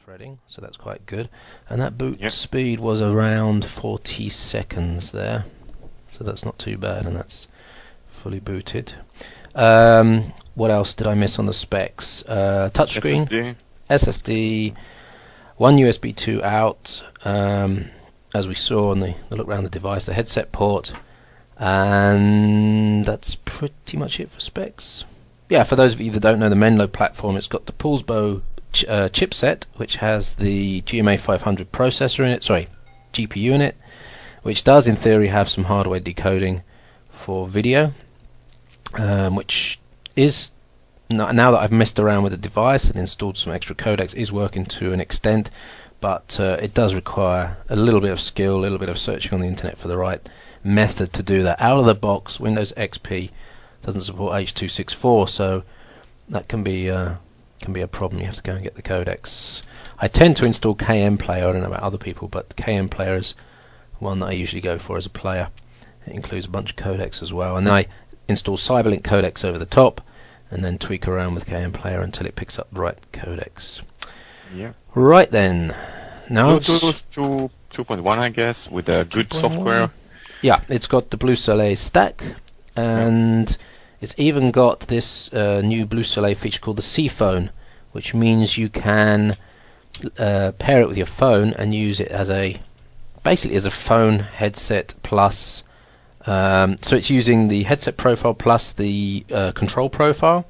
threading, so that's quite good. And that boot speed was around 40 seconds there, so that's not too bad, and that's fully booted. What else did I miss on the specs? Touchscreen, SSD, one USB 2 out, as we saw on the look around the device, the headset port, and that's pretty much it for specs. Yeah, for those of you that don't know the Menlo platform, it's got the Poolsbo chipset, which has the GMA 500 processor in it, GPU in it, which does in theory have some hardware decoding for video, which is, now that I've messed around with the device and installed some extra codecs, is working to an extent, but it does require a little bit of skill, a little bit of searching on the internet for the right method to do that. Out of the box, Windows XP doesn't support H.264, so that can be a problem. You have to go and get the codecs. I tend to install KM Player. I don't know about other people, but KM Player is one that I usually go for as a player. It includes a bunch of codecs as well, and then I install Cyberlink codecs over the top, and then tweak around with KM Player until it picks up the right codecs. Yeah. Right then. Now Bluetooth 2.1, I guess, with a good software. Yeah, it's got the Blue Soleil stack, and it's even got this new Blue Soleil feature called the C Phone, which means you can pair it with your phone and use it as basically as a phone headset plus. So it's using the headset profile plus the control profile.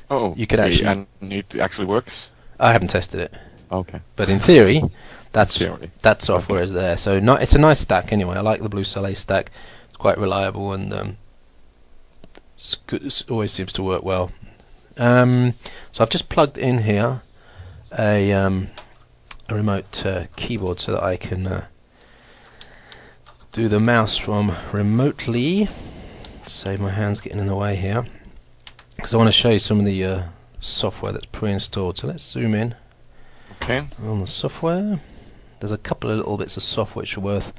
Oh, you could actually, and it actually works? I haven't tested it. Okay. But in theory, that software is there. So it's a nice stack anyway. I like the Blue Soleil stack. It's quite reliable and it's good. It always seems to work well. So I've just plugged in here a remote keyboard so that I can do the mouse from remotely. Save my hands getting in the way here, because I want to show you some of the software that's pre-installed. So let's zoom in on the software. There's a couple of little bits of software which are worth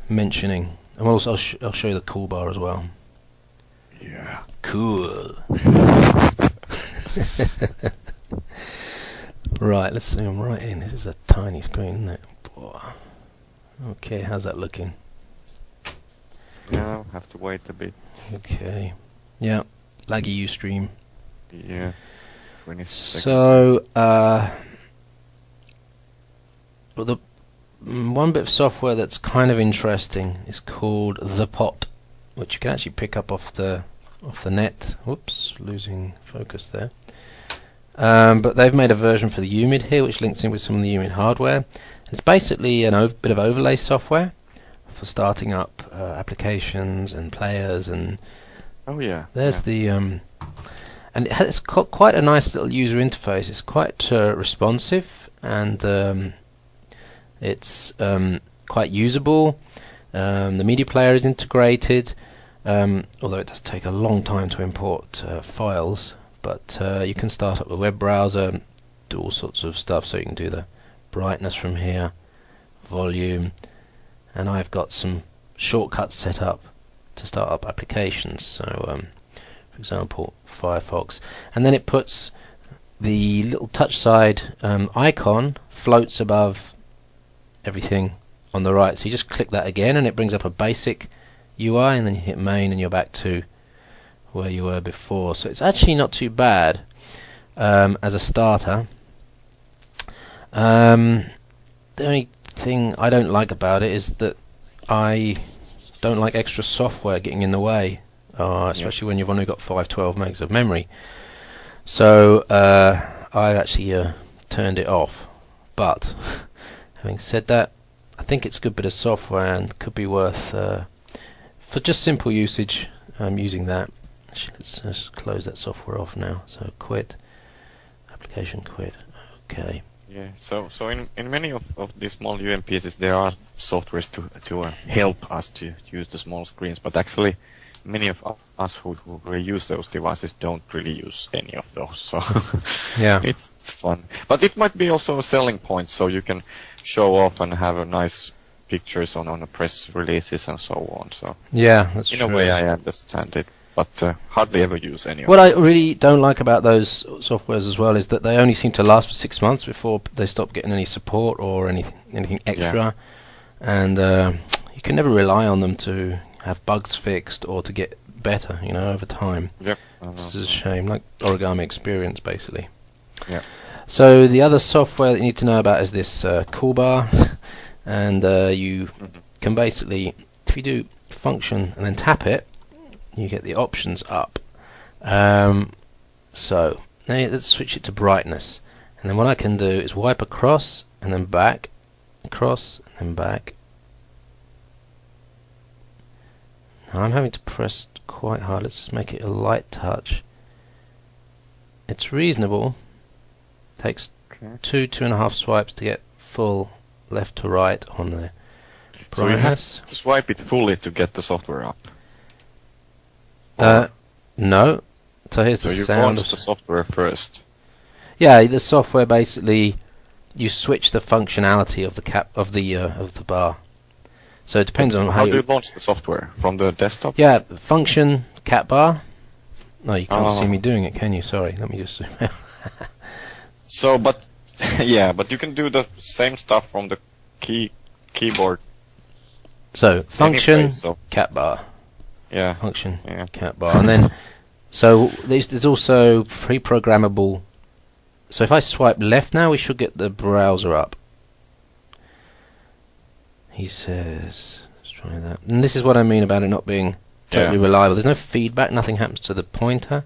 mentioning, and also I'll show you the cool bar as well. Yeah. Cool. Right, let's zoom right in. This is a tiny screen, isn't it? Okay, how's that looking? Yeah, I'll have to wait a bit. Okay. Yeah, laggy Ustream. Yeah. 20 seconds. So, well, the one bit of software that's kind of interesting is called The Pot, which you can actually pick up off the net. Whoops, losing focus there. But they've made a version for the UMID here, which links in with some of the UMID hardware. It's basically a bit of overlay software for starting up applications and players, and there's the and it's got quite a nice little user interface. It's quite responsive, and it's quite usable. The media player is integrated, although it does take a long time to import files. But you can start up the web browser, do all sorts of stuff. So you can do the brightness from here, volume, and I've got some shortcuts set up to start up applications. So for example, Firefox, and then it puts the little touch side icon floats above everything on the right. So you just click that again and it brings up a basic UI, and then you hit main and you're back to where you were before. So it's actually not too bad as a starter. The only thing I don't like about it is that I don't like extra software getting in the way, especially when you've only got 512 megs of memory. So I actually turned it off. But having said that, I think it's a good bit of software and could be worth for just simple usage using that. Actually, let's just close that software off now. So quit, application quit. Okay. Yeah. So in many of these small UMPSs there are softwares to help us to use the small screens, but actually many of us who use those devices don't really use any of those. So yeah, it's fun. But it might be also a selling point, so you can show off and have a nice pictures on the press releases and so on. So yeah, that's in true. a way I understand it. but hardly ever use any of What I really don't like about those softwares as well is that they only seem to last for 6 months before they stop getting any support or anything extra, and you can never rely on them to have bugs fixed or to get better, over time. Yep. This is a shame, like Origami Experience, basically. Yeah. So the other software that you need to know about is this cool bar, and you can basically, if you do function and then tap it, you get the options up. So now let's switch it to brightness, and then what I can do is wipe across and then back, across and then back. Now I'm having to press quite hard. Let's just make it a light touch. It's reasonable. Takes 2.5 swipes to get full left to right on the brightness. So you have to swipe it fully to get the software up. No. So here's So the you sound. launch the software first. Yeah, the software basically you switch the functionality of the bar. So it depends on How do you launch the software? From the desktop? Yeah, function cat bar. No, you can't Oh. see me doing it, can you? Sorry, let me just zoom out. So, but yeah, but you can do the same stuff from the keyboard. So function Anyway, so cat bar. yeah, Function yeah. cat bar, and then so there's also pre-programmable. So if I swipe left now, we should get the browser up. He says, let's try that. And this is what I mean about it not being totally reliable. There's no feedback, nothing happens to the pointer.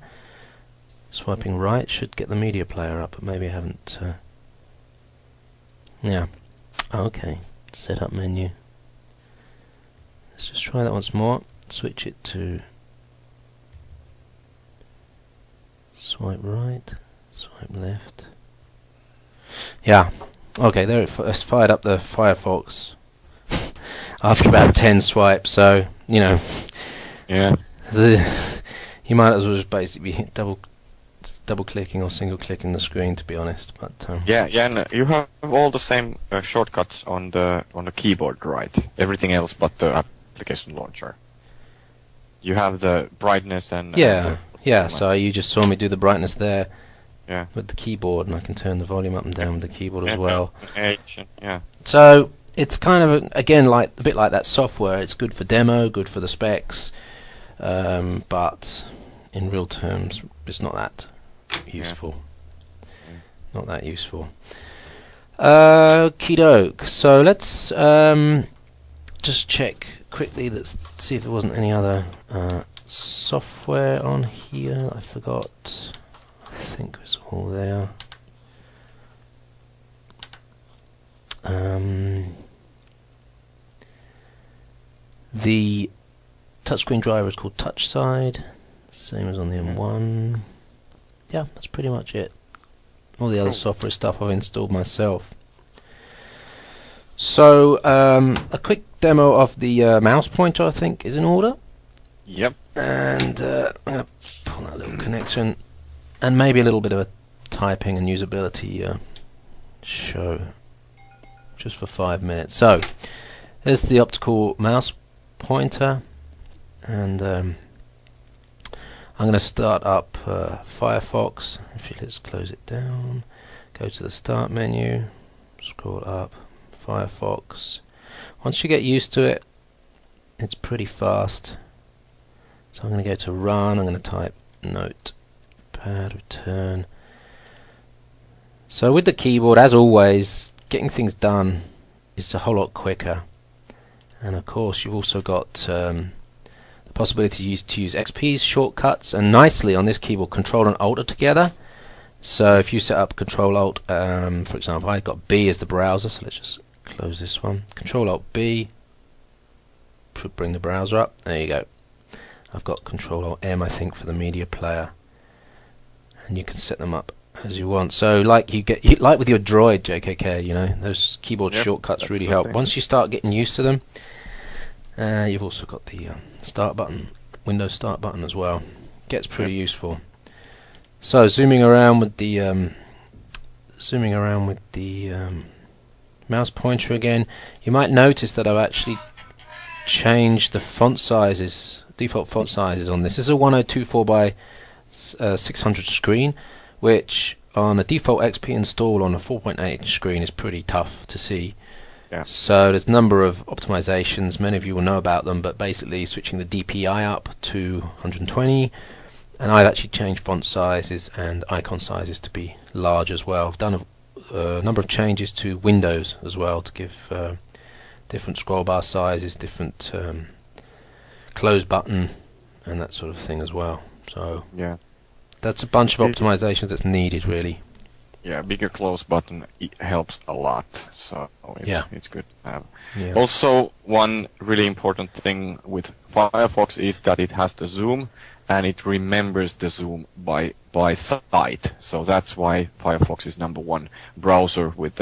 Swiping right should get the media player up, but maybe I haven't. Yeah. Okay. Setup menu. Let's just try that once more. Switch it to swipe right, swipe left. Yeah. Okay, there it's fired up the Firefox after about 10 swipes, so, Yeah. you might as well just basically be double clicking or single clicking the screen, to be honest. But Yeah, and you have all the same shortcuts on the keyboard, right? Everything else but the application launcher. You have the brightness and yeah. So you just saw me do the brightness there yeah. with the keyboard, and I can turn the volume up and down with the keyboard as well. Yeah. So it's kind of again like a bit like that software. It's good for demo, good for the specs, but in real terms, it's not that useful. Not that useful. Okie doke. So let's just check quickly. Let's see if there wasn't any other software on here that I forgot. I think it was all there. The touchscreen driver is called TouchSide, same as on the M1. Yeah, that's pretty much it. All the other software stuff I've installed myself. So, a quick demo of the mouse pointer, I think, is in order. Yep. And I'm going to pull that little connection, and maybe a little bit of a typing and usability show, just for 5 minutes. So, there's the optical mouse pointer, and I'm going to start up Firefox. Let's close it down, go to the start menu, scroll up, Firefox. Once you get used to it, it's pretty fast. So I'm going to go to run, I'm going to type notepad, return. So with the keyboard, as always, getting things done is a whole lot quicker. And of course you've also got the possibility to use XP's shortcuts, and nicely on this keyboard Control and Alt are together. So if you set up Control Alt, for example, I've got B as the browser, so let's just close this one. Control Alt B should bring the browser up. There you go. I've got Control Alt M, I think, for the media player, and you can set them up as you want. So like like with your Droid JKK, those keyboard shortcuts really help. Once you start getting used to them, you've also got the start button, Windows start button as well. Gets pretty useful. So zooming around with the mouse pointer again, you might notice that I've actually changed the font sizes default font sizes on this. This is a 1024 by 600 screen, which on a default XP install on a 4.8 screen is pretty tough to see. Yeah. So there's a number of optimizations. Many of you will know about them, but basically switching the DPI up to 120, and I've actually changed font sizes and icon sizes to be large as well. I've done a number of changes to Windows as well to give different scroll bar sizes, different close button, and that sort of thing as well. So Yeah. that's a bunch of optimizations that's needed, really. Yeah, bigger close button helps a lot, so it's good to have. Yeah. Also, one really important thing with Firefox is that it has the zoom, and it remembers the zoom by sight. So that's why Firefox is #1 browser with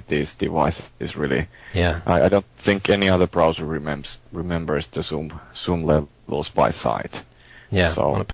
this device. Is really. Yeah. I don't think any other browser remembers the zoom levels by sight. Yeah. So On a